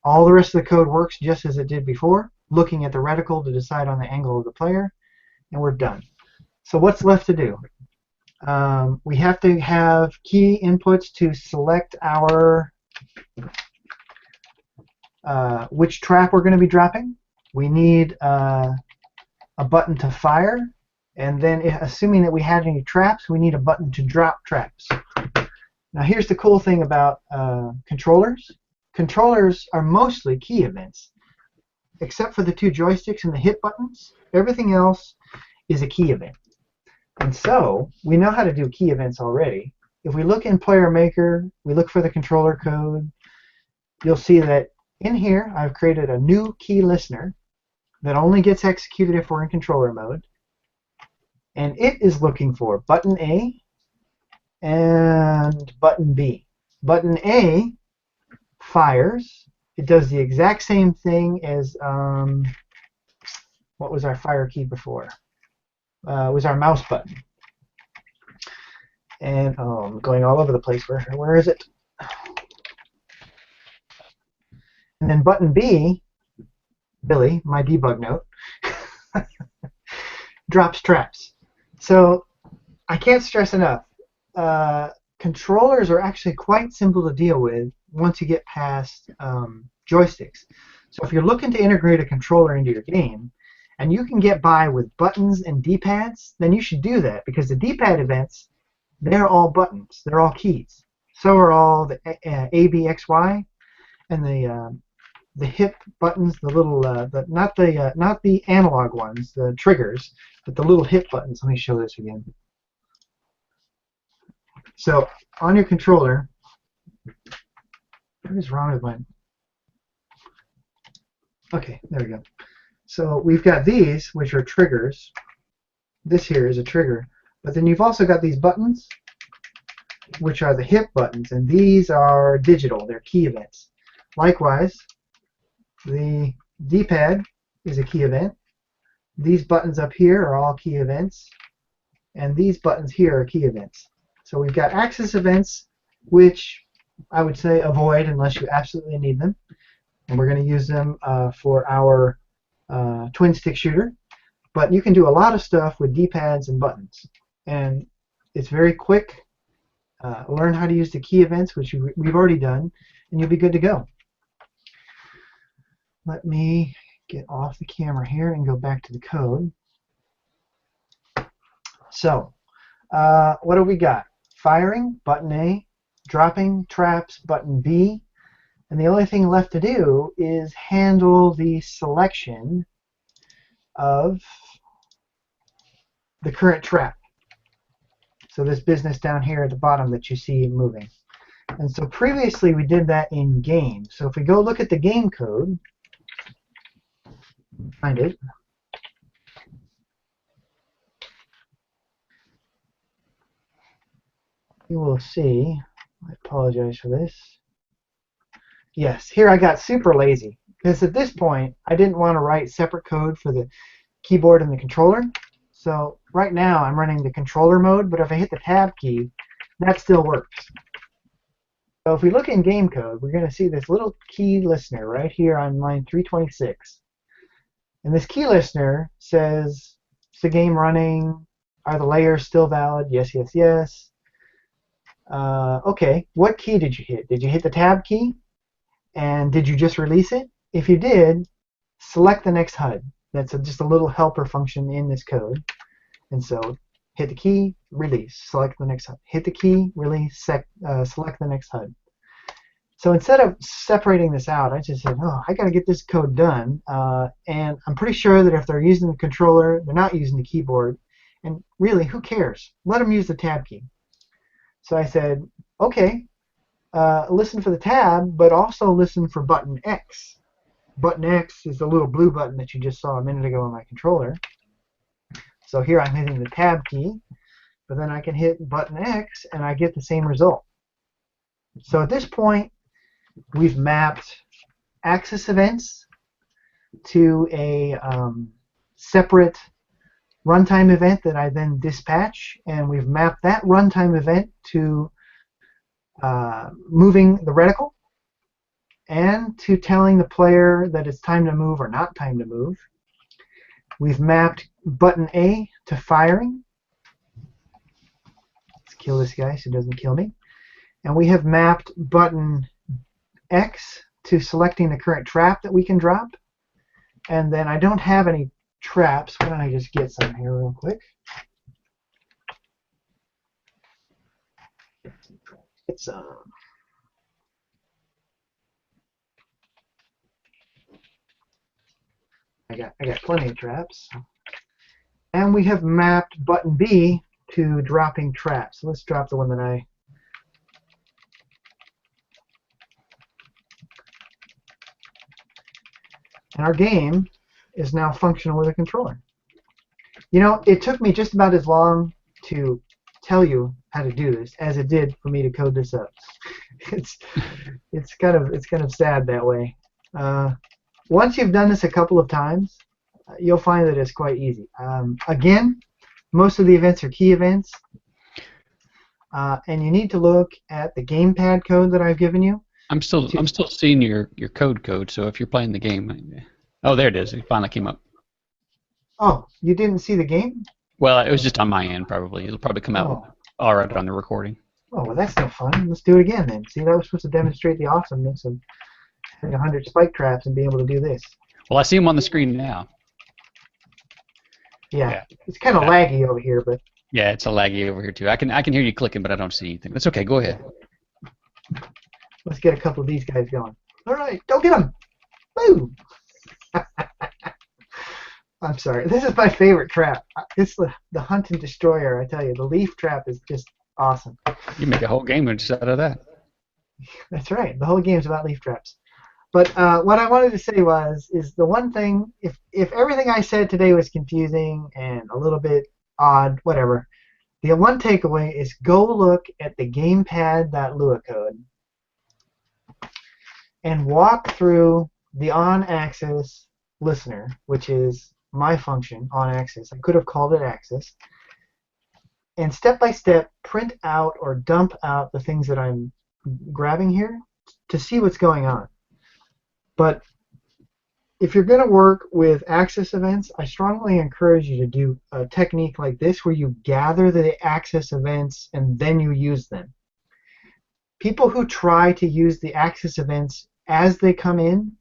All the rest of the code works just as it did before, looking at the reticle to decide on the angle of the player, and we're done. So what's left to do? We have to have key inputs to select our which trap we're going to be dropping. We need a button to fire, and then assuming that we had any traps, we need a button to drop traps. Now here's the cool thing about controllers. Controllers are mostly key events. Except for the two joysticks and the hit buttons, everything else is a key event. And so we know how to do key events already. If we look in Player Maker, we look for the controller code, you'll see that in here I've created a new key listener that only gets executed if we're in controller mode. And it is looking for button A and button B. Button A fires. It does the exact same thing as what was our fire key before? Was our mouse button. And I'm going all over the place. Where is it? And then button B, Billy, my debug note, drops traps. So I can't stress enough. Controllers are actually quite simple to deal with once you get past joysticks. So if you're looking to integrate a controller into your game, and you can get by with buttons and D-pads, then you should do that, because the D-pad events, they're all buttons, they're all keys. So are all the A, B, X, Y, and the hip buttons, the little, not the analog ones, the triggers, but the little hip buttons. Let me show this again. So on your controller, what is wrong with mine? Okay, there we go. So we've got these, which are triggers. This here is a trigger. But then you've also got these buttons, which are the hip buttons, and these are digital. They're key events. Likewise, the D-pad is a key event. These buttons up here are all key events, and these buttons here are key events. So we've got axis events, which I would say avoid unless you absolutely need them. And we're going to use them for our twin stick shooter. But you can do a lot of stuff with D-pads and buttons. And it's very quick. Learn how to use the key events, which we've already done, and you'll be good to go. Let me get off the camera here and go back to the code. So, what do we got? Firing, button A, dropping traps, button B, and the only thing left to do is handle the selection of the current trap. So this business down here at the bottom that you see moving. And so previously we did that in game. So if we go look at the game code, find it. You will see, I apologize for this. Yes, here I got super lazy, because at this point I didn't want to write separate code for the keyboard and the controller. So right now I'm running the controller mode, but if I hit the tab key, that still works. So if we look in game code, we're going to see this little key listener right here on line 326. And this key listener says, is the game running? Are the layers still valid? Yes, yes, yes. Okay, what key did you hit? Did you hit the tab key? And did you just release it? If you did, select the next HUD. That's just a little helper function in this code. And so hit the key, release, select the next HUD. Hit the key, release, select the next HUD. So instead of separating this out, I just said, oh, I got to get this code done. And I'm pretty sure that if they're using the controller, they're not using the keyboard. And really, who cares? Let them use the tab key. So I said, okay, listen for the tab, but also listen for button X. Button X is the little blue button that you just saw a minute ago on my controller. So here I'm hitting the tab key, but then I can hit button X and I get the same result. So at this point, we've mapped axis events to a separate runtime event that I then dispatch, and we've mapped that runtime event to moving the reticle, and to telling the player that it's time to move or not time to move. We've mapped button A to firing. Let's kill this guy so he doesn't kill me. And we have mapped button X to selecting the current trap that we can drop. And then I don't have any traps. Why don't I just get some here real quick? Get some. I got plenty of traps. And we have mapped button B to dropping traps. So let's drop the one that I... And our game is now functional with a controller. You know, it took me just about as long to tell you how to do this as it did for me to code this up. It's kind of sad that way. Once you've done this a couple of times, you'll find that it's quite easy. Again, most of the events are key events, and you need to look at the gamepad code that I've given you. I'm still seeing your code. So if you're playing the game, oh, there it is. It finally came up. Oh, you didn't see the game? Well, it was just on my end, probably. It'll probably come out all right on the recording. Oh, well, that's no fun. Let's do it again then. See, that was supposed to demonstrate the awesomeness of having 100 spike traps and being able to do this. Well, I see them on the screen now. Yeah. It's kind of laggy over here, but... Yeah, it's a laggy over here, too. I can hear you clicking, but I don't see anything. That's okay. Go ahead. Let's get a couple of these guys going. All right, go get them. Woo! I'm sorry. This is my favorite trap. It's the Hunt and Destroyer, I tell you. The leaf trap is just awesome. You make a whole game just out of that. That's right. The whole game's about leaf traps. But what I wanted to say is the one thing, if everything I said today was confusing and a little bit odd, whatever, the one takeaway is go look at the gamepad.lua code and walk through the on-axis listener, which is my function, on-axis. I could have called it axis. And step by step, print out or dump out the things that I'm grabbing here to see what's going on. But if you're going to work with axis events, I strongly encourage you to do a technique like this where you gather the axis events and then you use them. People who try to use the axis events as they come in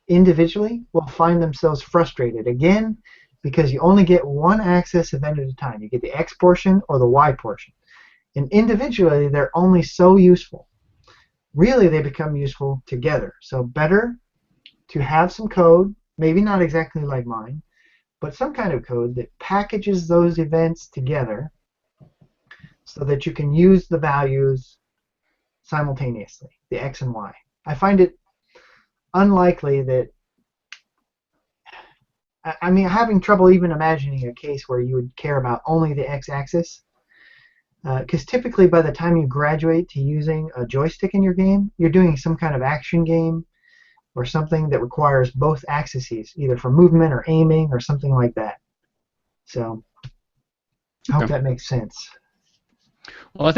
individually will find themselves frustrated. Again, because you only get one axis event at a time. You get the X portion or the Y portion. And individually, they're only so useful. Really, they become useful together. So better to have some code, maybe not exactly like mine, but some kind of code that packages those events together so that you can use the values simultaneously, the X and Y. I find it unlikely that, I mean, having trouble even imagining a case where you would care about only the X-axis, because typically by the time you graduate to using a joystick in your game, you're doing some kind of action game or something that requires both axes, either for movement or aiming or something like that. So I hope that makes sense. Well, I think